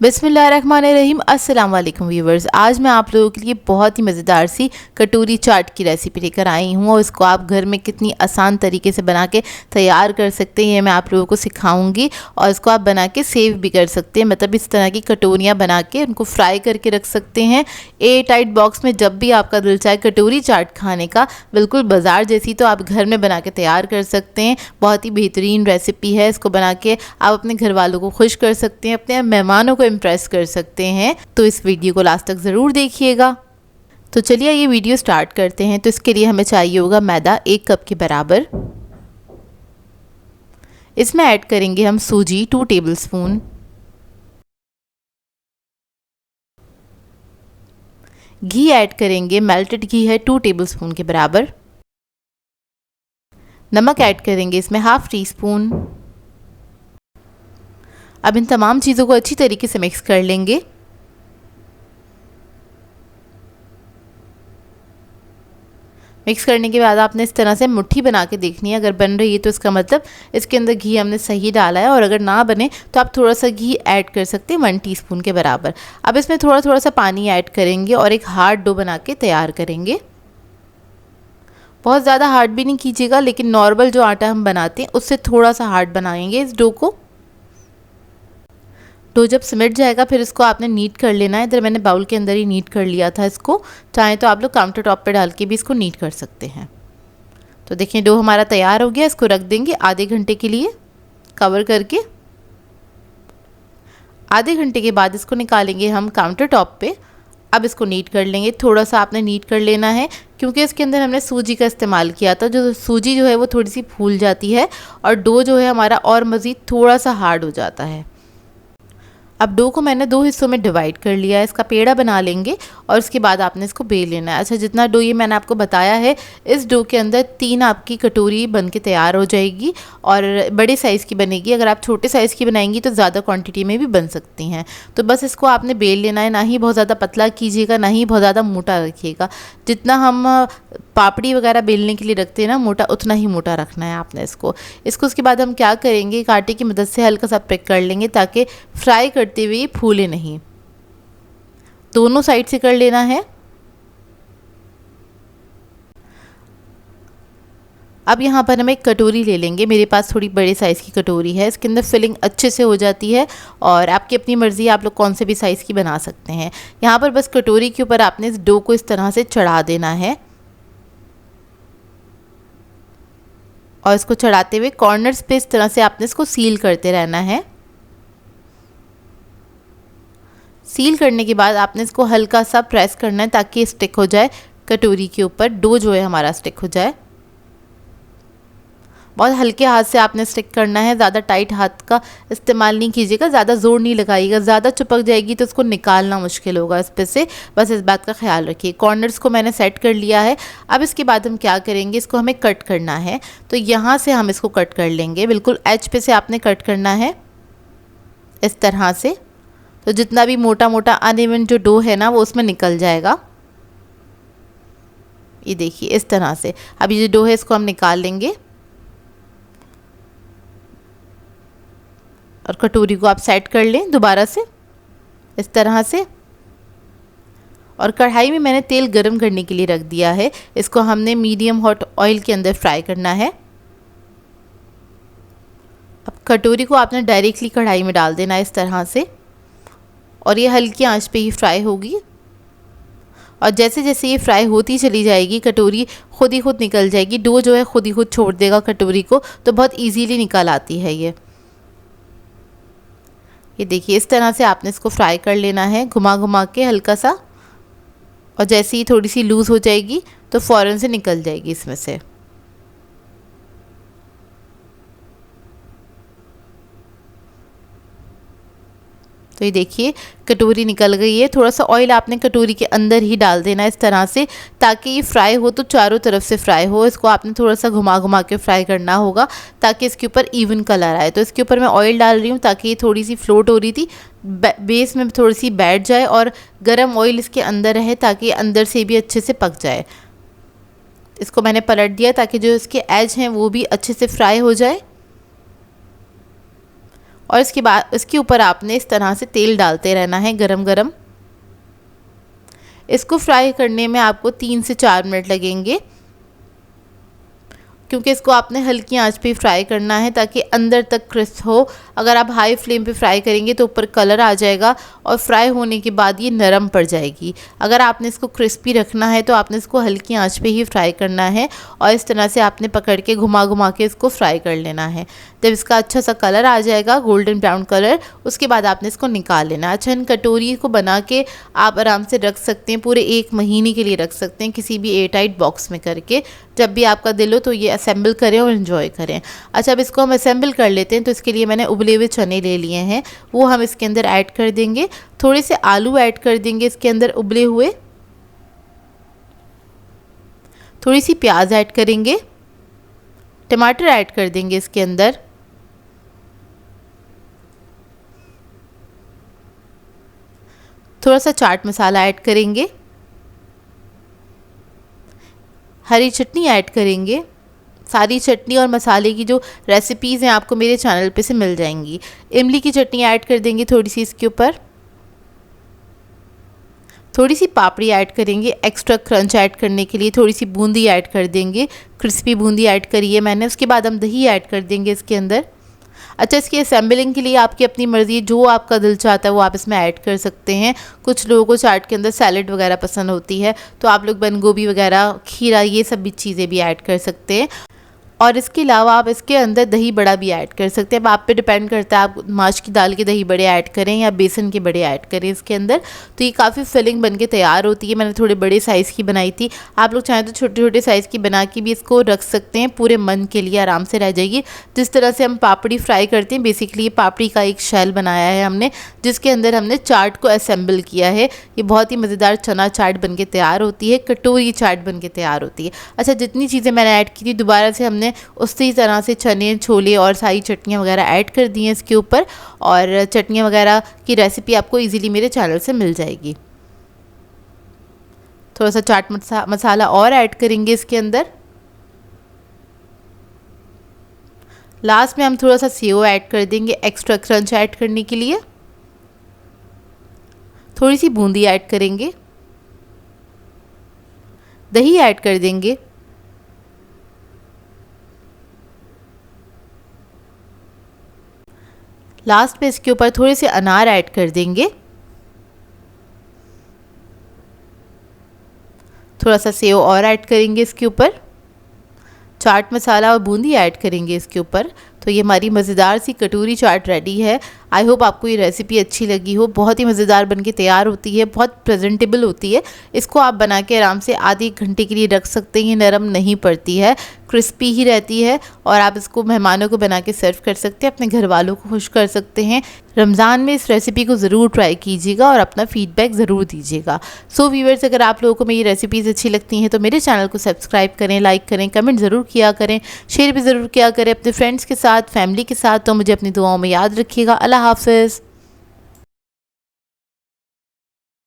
बिस्मिल्लाहिर्रहमानिर्रहीम। अस्सलाम वालेकुम व्यूवर्स। आज मैं आप लोगों के लिए बहुत ही मज़ेदार सी कटोरी चाट की रेसिपी लेकर आई हूँ और इसको आप घर में कितनी आसान तरीके से बना के तैयार कर सकते हैं ये मैं आप लोगों को सिखाऊंगी। और इसको आप बना के सेव भी कर सकते हैं, मतलब इस तरह की कटोरियाँ बना के उनको फ्राई करके रख सकते हैं एयर टाइट बॉक्स में। जब भी आपका दिल चाहे कटोरी चाट खाने का, बिल्कुल बाज़ार जैसी, तो आप घर में बना के तैयार कर सकते हैं। बहुत ही बेहतरीन रेसिपी है। इसको बना के आप अपने घर वालों को खुश कर सकते हैं, अपने मेहमानों को इम्प्रेस कर सकते हैं। तो इस वीडियो को लास्ट तक ज़रूर देखिएगा। तो चलिए ये वीडियो स्टार्ट करते हैं। तो इसके लिए हमें चाहिए होगा मैदा 1 कप के बराबर। इसमें ऐड करेंगे हम सूजी 2 टेबलस्पून, घी ऐड करेंगे, मेल्टेड घी है 2 टेबलस्पून के बराबर। नमक ऐड करेंगे इसमें 1/2 टीस्पून। अब इन तमाम चीज़ों को अच्छी तरीके से मिक्स कर लेंगे। मिक्स करने के बाद आपने इस तरह से मुट्ठी बना के देखनी है। अगर बन रही है तो इसका मतलब इसके अंदर घी हमने सही डाला है, और अगर ना बने तो आप थोड़ा सा घी ऐड कर सकते हैं 1 टीस्पून के बराबर। अब इसमें थोड़ा थोड़ा सा पानी ऐड करेंगे और एक हार्ड डो बना के तैयार करेंगे। बहुत ज़्यादा हार्ड भी नहीं कीजिएगा, लेकिन नॉर्मल जो आटा हम बनाते हैं उससे थोड़ा सा हार्ड बनाएंगे इस डो को। डो जब सिमट जाएगा फिर इसको आपने नीट कर लेना है। इधर मैंने बाउल के अंदर ही नीट कर लिया था इसको। चाहे तो आप लोग काउंटर टॉप पे डाल के भी इसको नीट कर सकते हैं। तो देखिए डो हमारा तैयार हो गया। इसको रख देंगे आधे घंटे के लिए कवर करके। आधे घंटे के बाद इसको निकालेंगे हम काउंटर टॉप पे। अब इसको नीट कर लेंगे। थोड़ा सा आपने नीट कर लेना है, क्योंकि इसके अंदर हमने सूजी का इस्तेमाल किया था। जो सूजी जो है वो थोड़ी सी फूल जाती है और डो जो है हमारा और मज़ीद थोड़ा सा हार्ड हो जाता है। अब डो को मैंने 2 हिस्सों में डिवाइड कर लिया है। इसका पेड़ा बना लेंगे और उसके बाद आपने इसको बेल लेना है। अच्छा, जितना डो ये मैंने आपको बताया है, इस डो के अंदर 3 आपकी कटोरी बन के तैयार हो जाएगी और बड़े साइज़ की बनेगी। अगर आप छोटे साइज़ की बनाएंगी तो ज़्यादा क्वांटिटी में भी बन सकती हैं। तो बस इसको आपने बेल लेना है। ना ही बहुत ज़्यादा पतला कीजिएगा, ना ही बहुत ज़्यादा मोटा रखिएगा। जितना हम पापड़ी वगैरह बेलने के लिए रखते हैं ना मोटा, उतना ही मोटा रखना है आपने इसको। उसके बाद हम क्या करेंगे, कांटे की मदद से हल्का सा प्रेक कर लेंगे ताकि फ्राई करते हुए फूले नहीं। दोनों साइड से कर लेना है। अब यहाँ पर हम एक कटोरी ले लेंगे। मेरे पास थोड़ी बड़े साइज़ की कटोरी है। इसके अंदर फिलिंग अच्छे से हो जाती है और आपकी अपनी मर्ज़ी है, आप लोग कौन से भी साइज़ की बना सकते हैं। यहाँ पर बस कटोरी के ऊपर आपने इस डो को इस तरह से चढ़ा देना है और इसको चढ़ाते हुए कॉर्नर्स पे इस तरह से आपने इसको सील करते रहना है। सील करने के बाद आपने इसको हल्का सा प्रेस करना है ताकि स्टिक हो जाए कटोरी के ऊपर। डो जो है हमारा स्टिक हो जाए। बहुत हल्के हाथ से आपने स्टिक करना है, ज़्यादा टाइट हाथ का इस्तेमाल नहीं कीजिएगा, ज़्यादा ज़ोर नहीं लगाइएगा। ज़्यादा चिपक जाएगी तो उसको निकालना मुश्किल होगा इस पे से। बस इस बात का ख्याल रखिए। कॉर्नर्स को मैंने सेट कर लिया है। अब इसके बाद हम क्या करेंगे, इसको हमें कट करना है। तो यहाँ से हम इसको कट कर लेंगे। बिल्कुल एज पे से आपने कट करना है इस तरह से। तो जितना भी मोटा मोटा अनइवन जो डो है ना वो उसमें निकल जाएगा। ये देखिए इस तरह से। अब ये जो डो है इसको हम निकाल लेंगे और कटोरी को आप सेट कर लें दोबारा से इस तरह से। और कढ़ाई में मैंने तेल गरम करने के लिए रख दिया है। इसको हमने मीडियम हॉट ऑयल के अंदर फ्राई करना है। अब कटोरी को आपने डायरेक्टली कढ़ाई में डाल देना है इस तरह से, और ये हल्की आंच पे ही फ्राई होगी। और जैसे जैसे ये फ्राई होती चली जाएगी कटोरी खुद ही खुद निकल जाएगी। डो जो है खुद ही खुद छोड़ देगा कटोरी को, तो बहुत इजीली निकल आती है ये देखिए इस तरह से आपने इसको फ्राई कर लेना है घुमा घुमा के हल्का सा। और जैसे ही थोड़ी सी लूज़ हो जाएगी तो फ़ौरन से निकल जाएगी इसमें से। तो ये देखिए कटोरी निकल गई है। थोड़ा सा ऑयल आपने कटोरी के अंदर ही डाल देना इस तरह से, ताकि ये फ्राई हो तो चारों तरफ से फ्राई हो। इसको आपने थोड़ा सा घुमा घुमा के फ्राई करना होगा ताकि इसके ऊपर इवन कलर आए। तो इसके ऊपर मैं ऑयल डाल रही हूँ ताकि ये थोड़ी सी फ्लोट हो रही थी, बेस में थोड़ी सी बैठ जाए और गर्म ऑयल इसके अंदर रहे ताकि अंदर से भी अच्छे से पक जाए। इसको मैंने पलट दिया ताकि जो इसके एज हैं वो भी अच्छे से फ्राई हो जाए। और इसके ऊपर आपने इस तरह से तेल डालते रहना है गरम गरम। इसको फ्राई करने में आपको 3 से 4 मिनट लगेंगे, क्योंकि इसको आपने हल्की आंच पे फ्राई करना है ताकि अंदर तक क्रिस्प हो। अगर आप हाई फ्लेम पे फ्राई करेंगे तो ऊपर कलर आ जाएगा और फ्राई होने के बाद ये नरम पड़ जाएगी। अगर आपने इसको क्रिस्पी रखना है तो आपने इसको हल्की आंच पे ही फ्राई करना है और इस तरह से आपने पकड़ के घुमा घुमा के इसको फ्राई कर लेना है। जब इसका अच्छा सा कलर आ जाएगा, गोल्डन ब्राउन कलर, उसके बाद आपने इसको निकाल लेना है। अच्छा, इन कटोरी को बना के आप आराम से रख सकते हैं, पूरे 1 महीने के लिए रख सकते हैं किसी भी एयरटाइट बॉक्स में करके। जब भी आपका दिल हो तो ये असेंबल करें और इन्जॉय करें। अच्छा, अब इसको हम असेंबल कर लेते हैं। तो इसके लिए मैंने उबले हुए चने ले लिए हैं, वो हम इसके अंदर ऐड कर देंगे। थोड़े से आलू ऐड कर देंगे इसके अंदर उबले हुए, थोड़ी सी प्याज ऐड करेंगे, टमाटर ऐड कर देंगे इसके अंदर, थोड़ा सा चाट मसाला ऐड करेंगे, हरी चटनी ऐड करेंगे। सारी चटनी और मसाले की जो रेसिपीज़ हैं आपको मेरे चैनल पे से मिल जाएंगी। इमली की चटनी ऐड कर देंगे थोड़ी सी इसके ऊपर, थोड़ी सी पापड़ी ऐड करेंगे एक्स्ट्रा क्रंच ऐड करने के लिए, थोड़ी सी बूंदी ऐड कर देंगे, क्रिस्पी बूंदी ऐड करी है मैंने। उसके बाद हम दही ऐड कर देंगे इसके अंदर। अच्छा, इसकी असेंबलिंग के लिए आपकी अपनी मर्ज़ी, जो आपका दिल चाहता है वो आप इसमें ऐड कर सकते हैं। कुछ लोगों को चाट के अंदर सैलेड वगैरह पसंद होती है तो आप लोग बंद गोभी वगैरह, खीरा, ये सब भी चीज़ें भी ऐड कर सकते हैं। और इसके अलावा आप इसके अंदर दही बड़ा भी ऐड कर सकते हैं। अब आप पे डिपेंड करता है, आप माश की दाल के दही बड़े ऐड करें या बेसन के बड़े ऐड करें इसके अंदर। तो ये काफ़ी फिलिंग बन के तैयार होती है। मैंने थोड़े बड़े साइज़ की बनाई थी, आप लोग चाहें तो छोटे छोटे साइज़ की बना के भी इसको रख सकते हैं, पूरे मन के लिए आराम से रह जाएगी। जिस तरह से हम पापड़ी फ्राई करते हैं, बेसिकली ये पापड़ी का एक शेल बनाया है हमने, जिसके अंदर हमने चाट को असेंबल किया है। ये बहुत ही मज़ेदार चना चाट बन के तैयार होती है, कटोरी चाट बन के तैयार होती है। अच्छा, जितनी चीज़ें मैंने ऐड की थी दोबारा से हमने उसी तरह से चने, छोले और सारी चटनियाँ वगैरह ऐड कर दी हैं इसके ऊपर। और चटनियाँ वगैरह की रेसिपी आपको इजीली मेरे चैनल से मिल जाएगी। थोड़ा सा चाट मसाला और ऐड करेंगे इसके अंदर। लास्ट में हम थोड़ा सा सेव ऐड कर देंगे एक्स्ट्रा क्रंच ऐड करने के लिए। थोड़ी सी बूंदी ऐड करेंगे, दही ऐड कर देंगे, लास्ट पे इसके ऊपर थोड़े से अनार ऐड कर देंगे, थोड़ा सा सेव और ऐड करेंगे इसके ऊपर, चाट मसाला और बूंदी ऐड करेंगे इसके ऊपर। तो ये हमारी मज़ेदार सी कटोरी चाट रेडी है। आई होप आपको ये रेसिपी अच्छी लगी हो। बहुत ही मज़ेदार बनके तैयार होती है, बहुत प्रेजेंटेबल होती है। इसको आप बना के आराम से आधे घंटे के लिए रख सकते हैं, ये नरम नहीं पड़ती है, क्रिस्पी ही रहती है। और आप इसको मेहमानों को बना के सर्व कर सकते हैं, अपने घर वालों को खुश कर सकते हैं। रमज़ान में इस रेसिपी को ज़रूर ट्राई कीजिएगा और अपना फीडबैक ज़रूर दीजिएगा। सो व्यूअर्स, अगर आप लोगों को मेरी रेसिपीज़ अच्छी लगती हैं तो मेरे चैनल को सब्सक्राइब करें, लाइक करें, कमेंट ज़रूर किया करें, शेयर भी ज़रूर किया करें अपने फ्रेंड्स के साथ, फैमिली के साथ। तो मुझे अपनी दुआओं में याद रखिएगा। अल्लाह हाफ़िज़।